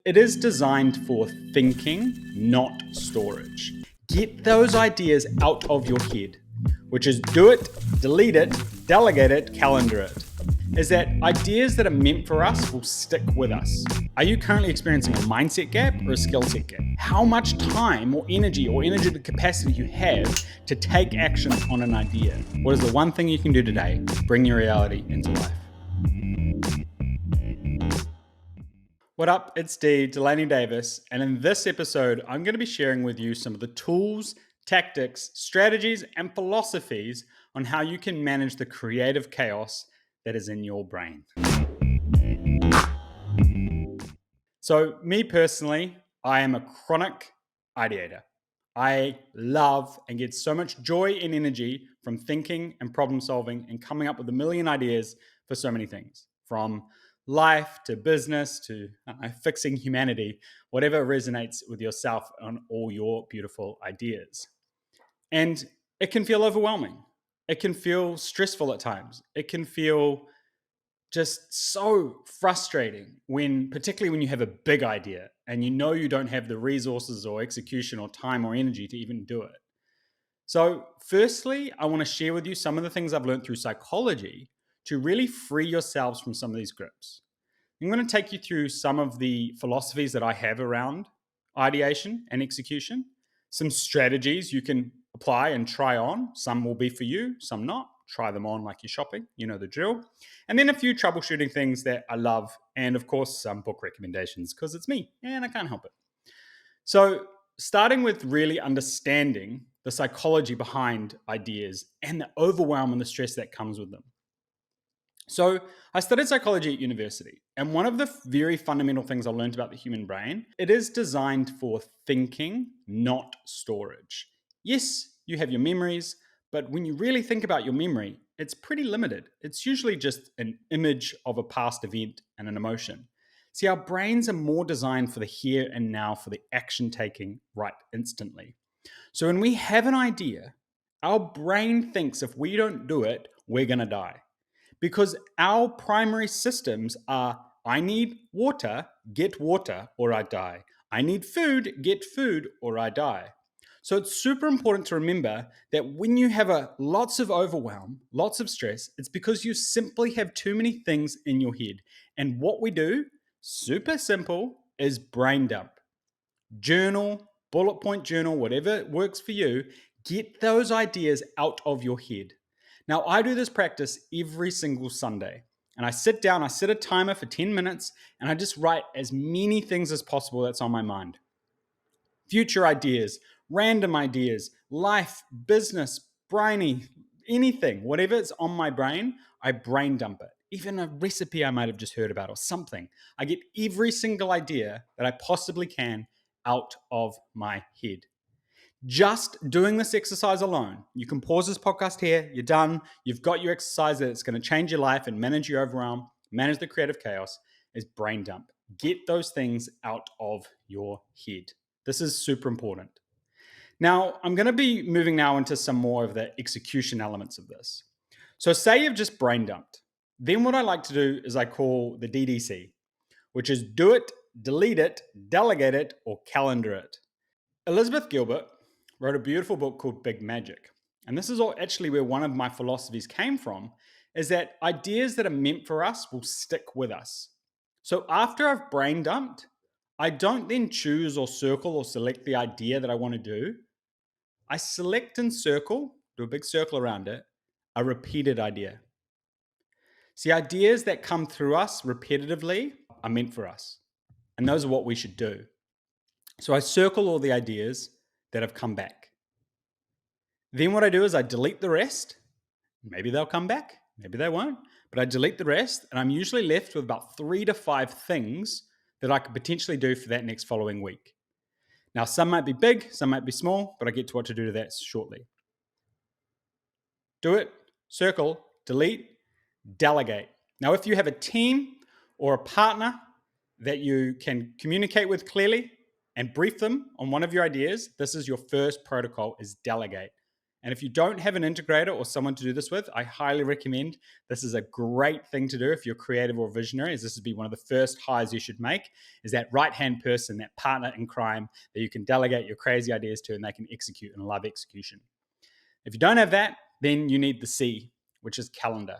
It is designed for thinking, not storage. Get those ideas out of your head, which is do it, delete it, delegate it, calendar it. Is that ideas that are meant for us will stick with us. Are you currently experiencing a mindset gap or a skill set gap? How much time or energy capacity you have to take action on an idea? What is the one thing you can do today to bring your reality into life? What up? It's Delaney Davis, and in this episode, I'm going to be sharing with you some of the tools, tactics, strategies, and philosophies on how you can manage the creative chaos that is in your brain. So, me personally, I am a chronic ideator. I love and get so much joy and energy from thinking and problem solving and coming up with a million ideas for so many things, from life to business to fixing humanity, whatever resonates with yourself on all your beautiful ideas. And it can feel overwhelming. It can feel stressful at times. It can feel just so frustrating particularly when you have a big idea and you know you don't have the resources or execution or time or energy to even do it. So firstly, I want to share with you some of the things I've learned through psychology to really free yourselves from some of these grips. I'm going to take you through some of the philosophies that I have around ideation and execution, some strategies you can apply and try on. Some will be for you, some not. Try them on like you're shopping, you know the drill. And then a few troubleshooting things that I love, and of course, some book recommendations because it's me and I can't help it. So, starting with really understanding the psychology behind ideas and the overwhelm and the stress that comes with them. So, I studied psychology at university, and one of the very fundamental things I learned about the human brain, it is designed for thinking, not storage. Yes, you have your memories, but when you really think about your memory, it's pretty limited. It's usually just an image of a past event and an emotion. See, our brains are more designed for the here and now, for the action taking right instantly. So when we have an idea, our brain thinks if we don't do it, we're going to die. Because our primary systems are I need water, get water, or I die. I need food, get food, or I die. So it's super important to remember that when you have lots of overwhelm, lots of stress, it's because you simply have too many things in your head. And what we do, super simple, is brain dump. Journal, bullet point journal, whatever works for you, get those ideas out of your head. Now, I do this practice every single Sunday. And I sit down, I set a timer for 10 minutes, and I just write as many things as possible that's on my mind. Future ideas, random ideas, life, business, brainy, anything, whatever's on my brain, I brain dump it. Even a recipe I might have just heard about or something. I get every single idea that I possibly can out of my head. Just doing this exercise alone, you can pause this podcast here, you're done, you've got your exercise that's going to change your life and manage your overwhelm, manage the creative chaos, is brain dump. Get those things out of your head. This is super important. Now, I'm going to be moving now into some more of the execution elements of this. So say you've just brain dumped. Then what I like to do is I call the DDC, which is do it, delete it, delegate it, or calendar it. Elizabeth Gilbert wrote a beautiful book called Big Magic. And this is actually where one of my philosophies came from, is that ideas that are meant for us will stick with us. So after I've brain dumped, I don't then choose or circle or select the idea that I want to do. I select and circle, do a big circle around it, a repeated idea. See, ideas that come through us repetitively are meant for us. And those are what we should do. So I circle all the ideas that have come back. Then what I do is I delete the rest. Maybe they'll come back, maybe they won't, but I delete the rest, and I'm usually left with about 3 to 5 things that I could potentially do for that next following week. Now, some might be big, some might be small, but I get to what to do to that shortly. Do it, circle, delete, delegate. Now, if you have a team or a partner that you can communicate with clearly and brief them on one of your ideas, this is your first protocol, is delegate. And if you don't have an integrator or someone to do this with, I highly recommend this is a great thing to do if you're creative or visionary, as this would be one of the first hires you should make, is that right-hand person, that partner in crime that you can delegate your crazy ideas to and they can execute and love execution. If you don't have that, then you need the C, which is calendar.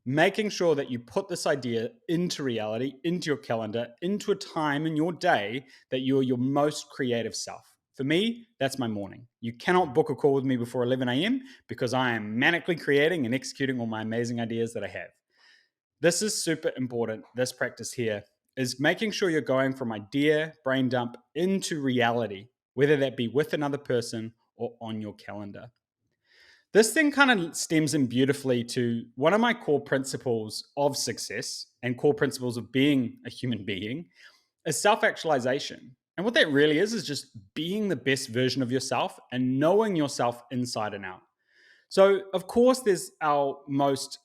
Making sure that you put this idea into reality, into your calendar, into a time in your day that you're your most creative self. For me, that's my morning. You cannot book a call with me before 11 a.m. because I am manically creating and executing all my amazing ideas that I have. This is super important. This practice here is making sure you're going from idea, brain dump into reality, whether that be with another person or on your calendar. This thing kind of stems in beautifully to one of my core principles of success and core principles of being a human being is self-actualization. And what that really is just being the best version of yourself and knowing yourself inside and out. So, of course, there's our most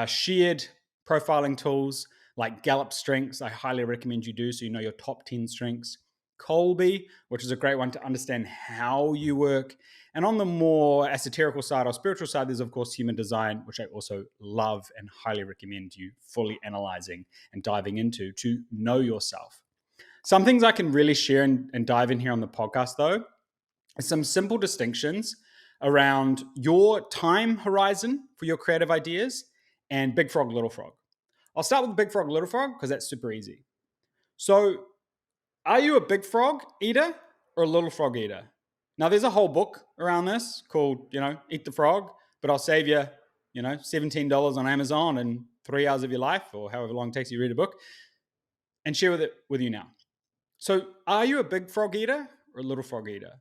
shared profiling tools like Gallup Strengths. I highly recommend you do so you know your top 10 strengths. Colby, which is a great one to understand how you work. And on the more esoterical side or spiritual side, there's, of course, Human Design, which I also love and highly recommend you fully analyzing and diving into to know yourself. Some things I can really share and dive in here on the podcast, though, are some simple distinctions around your time horizon for your creative ideas and Big Frog, Little Frog. I'll start with Big Frog, Little Frog because that's super easy. So, are you a big frog eater or a little frog eater? Now, there's a whole book around this called, Eat the Frog, but I'll save you, $17 on Amazon and 3 hours of your life or however long it takes you to read a book and share it with you now. So, are you a big frog eater or a little frog eater?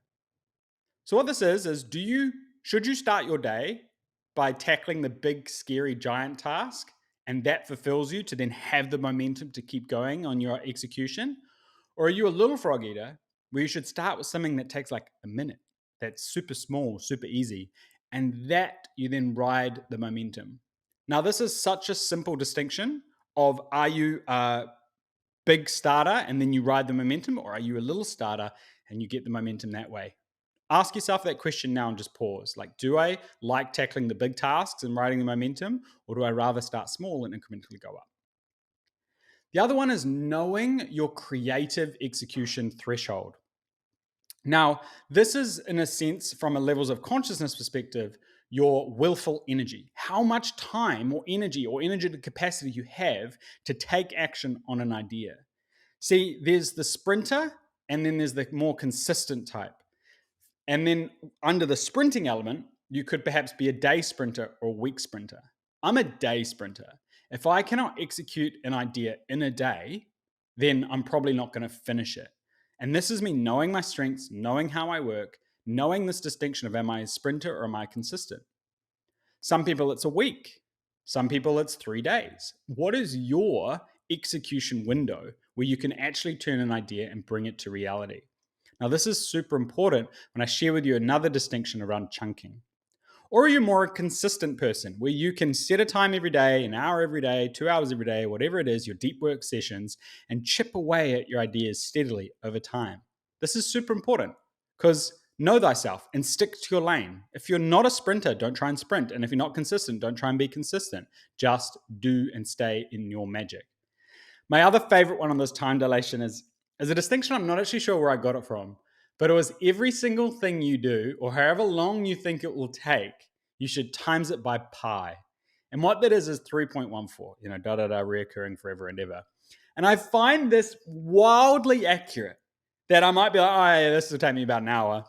So what this is should you start your day by tackling the big, scary, giant task, and that fulfills you to then have the momentum to keep going on your execution? Or are you a little frog eater where you should start with something that takes like a minute, that's super small, super easy, and that you then ride the momentum? Now, this is such a simple distinction of are you a big starter and then you ride the momentum, or are you a little starter and you get the momentum that way? Ask yourself that question now and just pause. Like, do I like tackling the big tasks and riding the momentum, or do I rather start small and incrementally go up? The other one is knowing your creative execution threshold. Now, this is, in a sense, from a levels of consciousness perspective, your willful energy. How much time or energetic capacity you have to take action on an idea. See, there's the sprinter and then there's the more consistent type. And then under the sprinting element, you could perhaps be a day sprinter or a week sprinter. I'm a day sprinter. If I cannot execute an idea in a day, then I'm probably not going to finish it. And this is me knowing my strengths, knowing how I work, knowing this distinction of am I a sprinter or am I consistent? Some people it's a week. Some people it's 3 days. What is your execution window where you can actually turn an idea and bring it to reality? Now, this is super important when I share with you another distinction around chunking. Or are you more a consistent person where you can set a time every day, an hour every day, 2 hours every day, whatever it is, your deep work sessions, and chip away at your ideas steadily over time? This is super important because know thyself and stick to your lane. If you're not a sprinter, don't try and sprint. And if you're not consistent, don't try and be consistent. Just do and stay in your magic. My other favorite one on this time dilation is a distinction I'm not actually sure where I got it from, but it was every single thing you do, or however long you think it will take, you should times it by pi. And what that is 3.14, reoccurring forever and ever. And I find this wildly accurate that I might be like, oh, yeah, this will take me about an hour.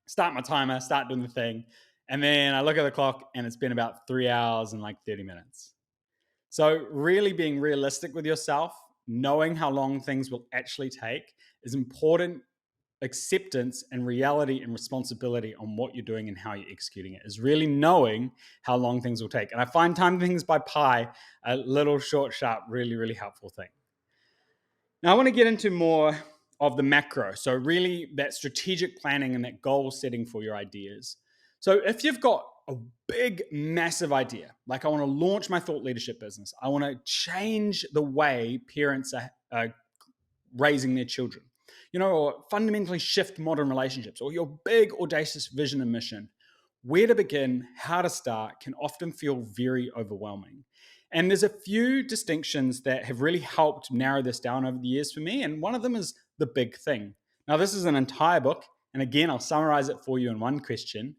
Start my timer, start doing the thing. And then I look at the clock and it's been about 3 hours and like 30 minutes. So really being realistic with yourself, knowing how long things will actually take is important. Acceptance and reality and responsibility on what you're doing and how you're executing it is really knowing how long things will take. And I find time things by pi a little short, sharp, really, really helpful thing. Now I want to get into more of the macro. So really that strategic planning and that goal setting for your ideas. So if you've got a big, massive idea, like I want to launch my thought leadership business, I want to change the way parents are raising their children, or fundamentally shift modern relationships, or your big, audacious vision and mission, where to begin, how to start can often feel very overwhelming. And there's a few distinctions that have really helped narrow this down over the years for me. And one of them is the big thing. Now, this is an entire book. And again, I'll summarize it for you in one question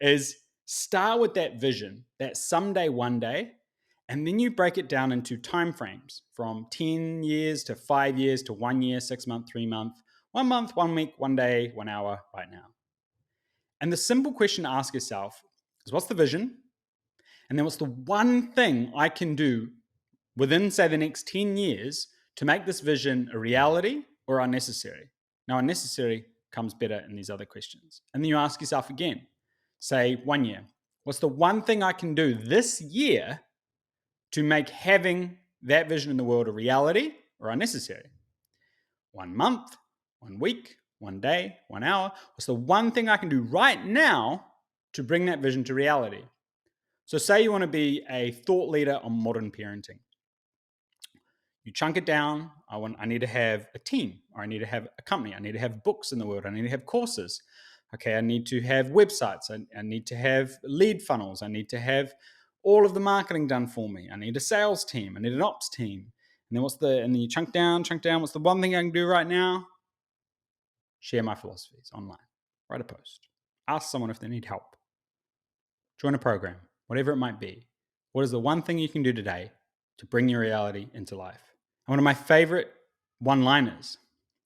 is start with that vision, that someday, one day, and then you break it down into time frames from 10 years to 5 years to 1 year, 6 month, 3 month, 1 week, 1 day, 1 hour right now. And the simple question to ask yourself is what's the vision? And then what's the one thing I can do within, say, the next 10 years to make this vision a reality or unnecessary? Now, unnecessary comes better in these other questions. And then you ask yourself again, say 1 year, what's the one thing I can do this year to make having that vision in the world a reality or unnecessary? 1 month, 1 week, 1 day, 1 hour. What's the one thing I can do right now to bring that vision to reality? So say you want to be a thought leader on modern parenting. You chunk it down. I need to have a team, or I need to have a company. I need to have books in the world. I need to have courses. Okay, I need to have websites. I need to have lead funnels. I need to have all of the marketing done for me. I need a sales team. I need an ops team. And then you chunk down. What's the one thing I can do right now? Share my philosophies online. Write a post. Ask someone if they need help. Join a program, whatever it might be. What is the one thing you can do today to bring your reality into life? And one of my favorite one-liners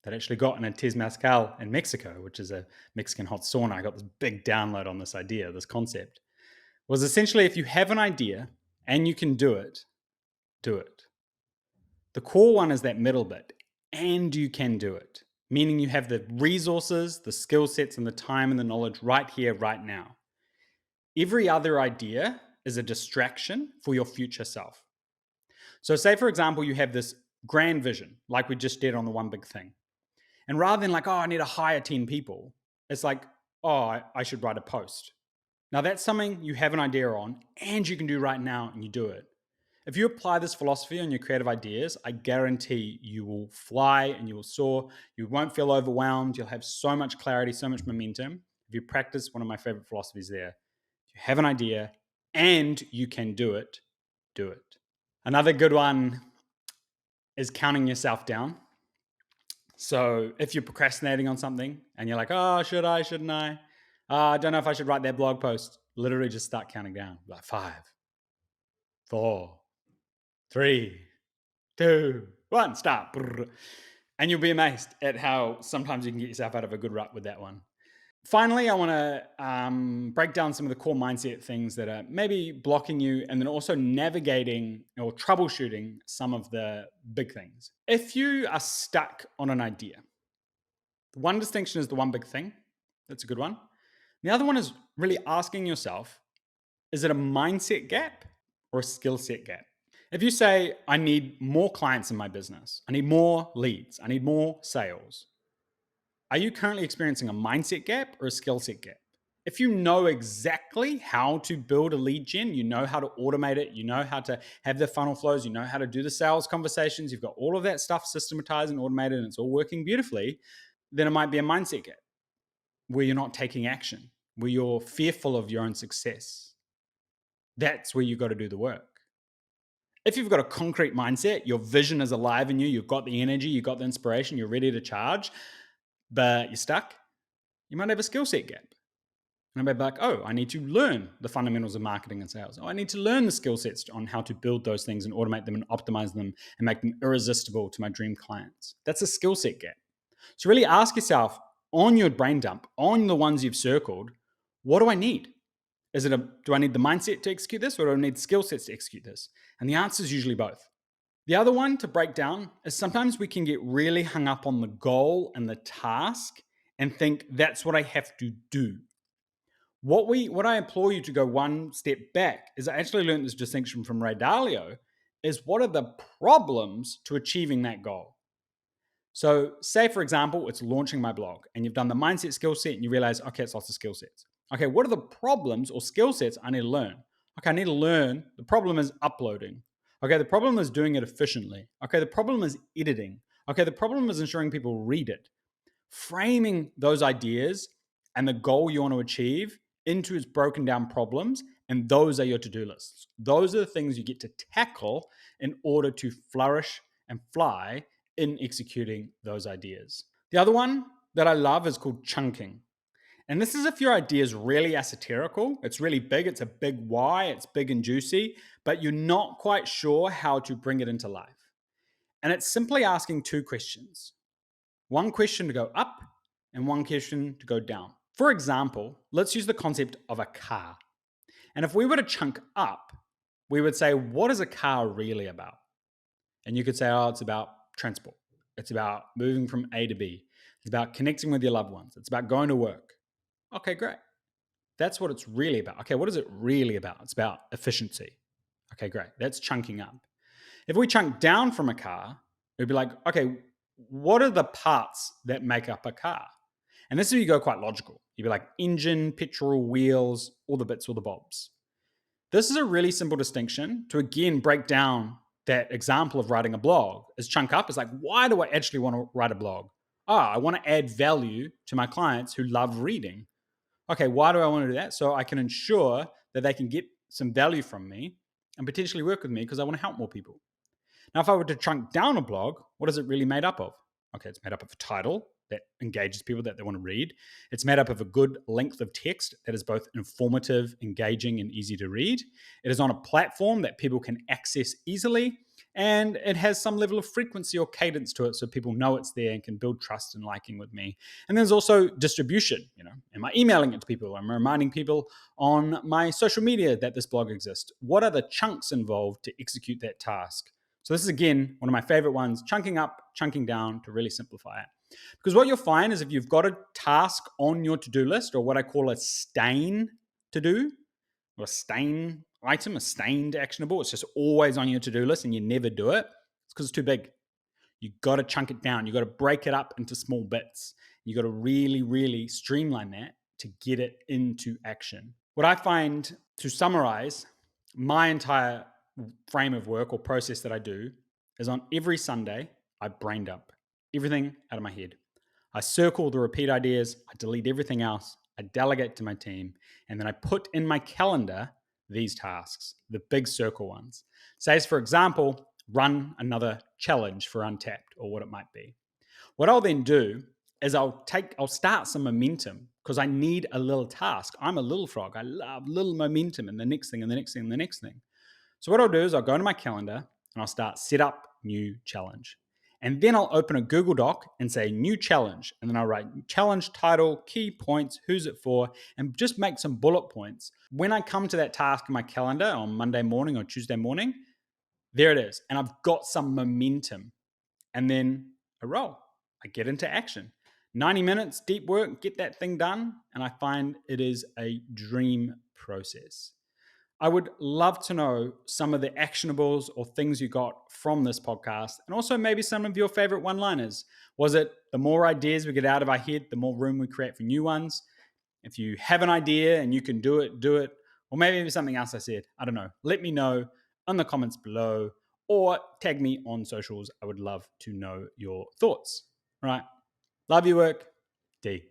that actually got in a Temazcal in Mexico, which is a Mexican hot sauna, I got this big download on this idea, this concept, was essentially if you have an idea and you can do it, do it. The core one is that middle bit, and you can do it, meaning you have the resources, the skill sets, and the time and the knowledge right here, right now. Every other idea is a distraction for your future self. So say, for example, you have this grand vision, like we just did on the one big thing. And rather than like, oh, I need to hire 10 people, it's like, oh, I should write a post. Now that's something you have an idea on and you can do right now and you do it. If you apply this philosophy on your creative ideas, I guarantee you will fly and you will soar. You won't feel overwhelmed. You'll have so much clarity, so much momentum. If you practice one of my favorite philosophies there, if you have an idea and you can do it, do it. Another good one is counting yourself down. So if you're procrastinating on something and you're like, oh, should I, shouldn't I? I don't know if I should write that blog post. Literally just start counting down. Like 5, 4, 3, 2, 1, start. And you'll be amazed at how sometimes you can get yourself out of a good rut with that one. Finally, I want to break down some of the core mindset things that are maybe blocking you and then also navigating or troubleshooting some of the big things. If you are stuck on an idea, one distinction is the one big thing. That's a good one. The other one is really asking yourself, is it a mindset gap or a skill set gap? If you say, I need more clients in my business, I need more leads, I need more sales, are you currently experiencing a mindset gap or a skill set gap? If you know exactly how to build a lead gen, you know how to automate it, you know how to have the funnel flows, you know how to do the sales conversations, you've got all of that stuff systematized and automated and it's all working beautifully, then it might be a mindset gap where you're not taking action, where you're fearful of your own success. That's where you've got to do the work. If you've got a concrete mindset, your vision is alive in you, you've got the energy, you've got the inspiration, you're ready to charge, but you're stuck, you might have a skill set gap. And I might be like, oh, I need to learn the fundamentals of marketing and sales. Oh, I need to learn the skill sets on how to build those things and automate them and optimize them and make them irresistible to my dream clients. That's a skill set gap. So really ask yourself on your brain dump, on the ones you've circled, what do I need? Do I need the mindset to execute this or do I need skill sets to execute this? And the answer is usually both. The other one to break down is sometimes we can get really hung up on the goal and the task and think that's what I have to do. What I implore you to go one step back is I actually learned this distinction from Ray Dalio is what are the problems to achieving that goal? So say, for example, it's launching my blog and you've done the mindset skill set and you realize, okay, it's lots of skill sets. Okay, what are the problems or skill sets I need to learn? Okay, I need to learn. The problem is uploading. Okay, the problem is doing it efficiently. Okay, the problem is editing. Okay, the problem is ensuring people read it. Framing those ideas and the goal you want to achieve into its broken down problems, and those are your to-do lists. Those are the things you get to tackle in order to flourish and fly in executing those ideas. The other one that I love is called chunking. And this is if your idea is really esoterical, it's really big, it's a big why, it's big and juicy, but you're not quite sure how to bring it into life. And it's simply asking two questions. One question to go up and one question to go down. For example, let's use the concept of a car. And if we were to chunk up, we would say, what is a car really about? And you could say, oh, it's about transport. It's about moving from A to B. It's about connecting with your loved ones. It's about going to work. Okay, great. That's what it's really about. Okay, what is it really about? It's about efficiency. Okay, great. That's chunking up. If we chunk down from a car, it'd be like, okay, what are the parts that make up a car? And this is where you go quite logical. You'd be like engine, petrol, wheels, all the bits, all the bobs. This is a really simple distinction to again break down that example of writing a blog. As chunk up is like, why do I actually want to write a blog? I want to add value to my clients who love reading. Okay, why do I want to do that? So I can ensure that they can get some value from me and potentially work with me because I want to help more people. Now, if I were to chunk down a blog, what is it really made up of? Okay, it's made up of a title that engages people that they want to read. It's made up of a good length of text that is both informative, engaging, and easy to read. It is on a platform that people can access easily, and it has some level of frequency or cadence to it so people know it's there and can build trust and liking with me. And there's also distribution. Am I emailing it to people? Am I reminding people on my social media that this blog exists? What are the chunks involved to execute that task? So this is, again, one of my favorite ones, chunking up, chunking down to really simplify it. Because what you'll find is if you've got a task on your to-do list, or what I call a stain to do, or a stain item, a stained actionable, it's just always on your to-do list and you never do it, it's because it's too big. You've got to chunk it down. You've got to break it up into small bits. You've got to really, really streamline that to get it into action. What I find, to summarize my entire frame of work or process that I do, is on every Sunday, I brain dump everything out of my head. I circle the repeat ideas, I delete everything else, I delegate to my team, and then I put in my calendar these tasks, the big circle ones. Say, for example, run another challenge for Untapped or what it might be. What I'll then do is I'll start some momentum because I need a little task. I'm a little frog. I love little momentum and the next thing and the next thing and the next thing. So what I'll do is I'll go into my calendar and I'll start set up new challenge. And then I'll open a Google Doc and say new challenge. And then I'll write challenge title, key points, who's it for, and just make some bullet points. When I come to that task in my calendar on Monday morning or Tuesday morning, there it is. And I've got some momentum. And then I roll. I get into action. 90 minutes, deep work, get that thing done. And I find it is a dream process. I would love to know some of the actionables or things you got from this podcast, and also maybe some of your favorite one-liners. Was it the more ideas we get out of our head, the more room we create for new ones? If you have an idea and you can do it, do it. Or maybe it was something else I said. I don't know. Let me know in the comments below or tag me on socials. I would love to know your thoughts. All right. Love your work. D.